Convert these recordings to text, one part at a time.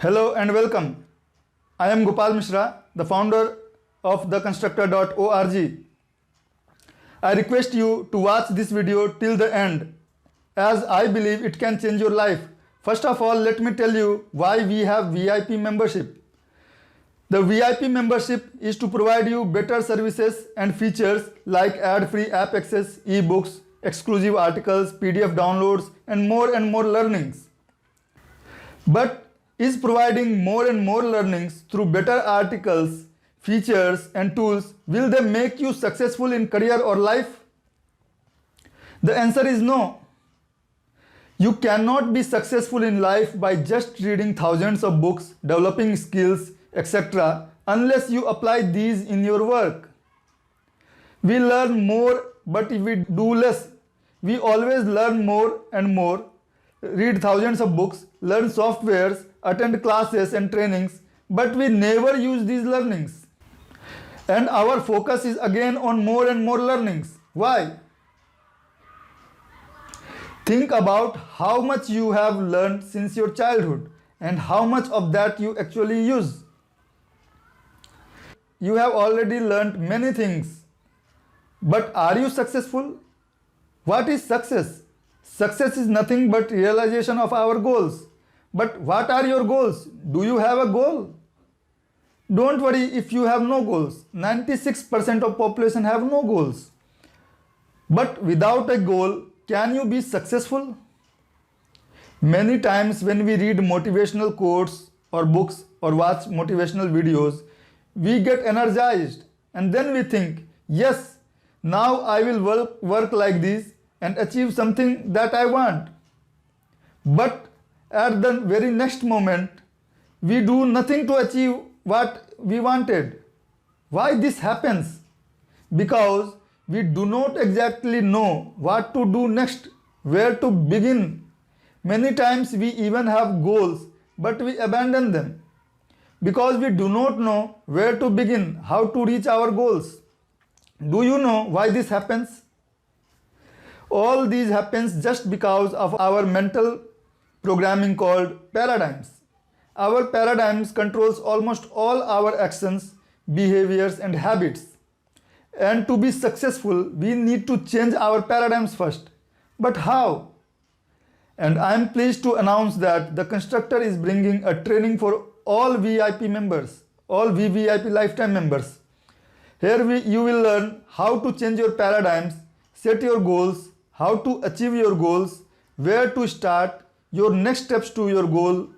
Hello and welcome. I am Gopal Mishra, the founder of theconstructor.org. I request you to watch this video till the end, as I believe it can change your life. First of all, let me tell you why we have VIP membership. The VIP membership is to provide you better services and features like ad-free app access, ebooks, exclusive articles, PDF downloads, and more learnings. But is providing more and more learnings through better articles, features and tools, will they make you successful in career or life? The answer is no. You cannot be successful in life by just reading thousands of books, developing skills, etc. unless you apply these in your work. We learn more, but if we do less, we always learn more and more, read thousands of books, learn softwares, attend classes and trainings, but we never use these learnings. And our focus is again on more and more learnings. Why? Think about how much you have learned since your childhood and how much of that you actually use. You have already learned many things, but are you successful? What is success? Success is nothing but realization of our goals. But what are your goals? Do you have a goal? Don't worry if you have no goals. 96% of population have no goals. But without a goal, can you be successful? Many times when we read motivational quotes or books or watch motivational videos, we get energized and then we think, yes, now I will work like this and achieve something that I want. But at the very next moment, we do nothing to achieve what we wanted. Why this happens? Because we do not exactly know what to do next, where to begin. Many times we even have goals, but we abandon them because we do not know where to begin, how to reach our goals. Do you know why this happens? All these happens just because of our mental programming called paradigms. Our paradigms controls almost all our actions, behaviors and habits. And to be successful, we need to change our paradigms first. But how? And I am pleased to announce that the Constructor is bringing a training for all VIP members, all VVIP lifetime members. Here you will learn how to change your paradigms, set your goals, how to achieve your goals, where to start, your next steps to your goal.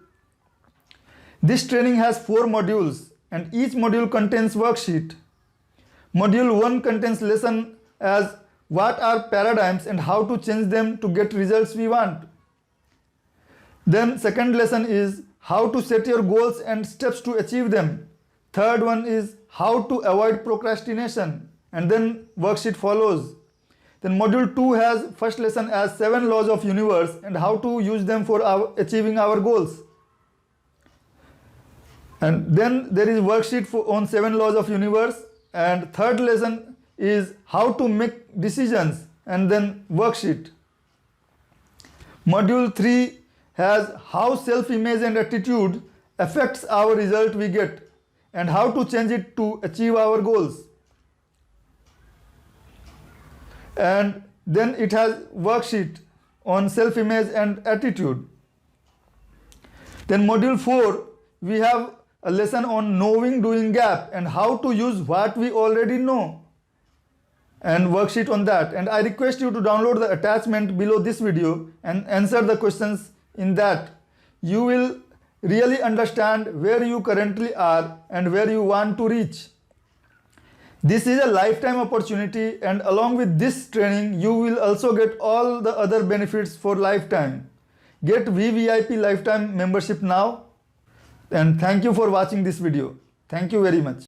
This training has 4 modules and each module contains worksheet. Module 1 contains lesson as what are paradigms and how to change them to get results we want. Then second lesson is how to set your goals and steps to achieve them. Third one is how to avoid procrastination, and then worksheet follows. Then module 2 has first lesson as 7 laws of universe and how to use them for achieving our goals. And then there is worksheet on 7 laws of universe, and third lesson is how to make decisions, and then worksheet. Module 3 has how self-image and attitude affects our result we get and how to change it to achieve our goals. And then it has worksheet on self-image and attitude. Then module 4, we have a lesson on knowing doing gap and how to use what we already know, and worksheet on that. And I request you to download the attachment below this video and answer the questions in that. You will really understand where you currently are and where you want to reach. This is a lifetime opportunity, and along with this training, you will also get all the other benefits for lifetime. Get VVIP lifetime membership now, and thank you for watching this video. Thank you very much.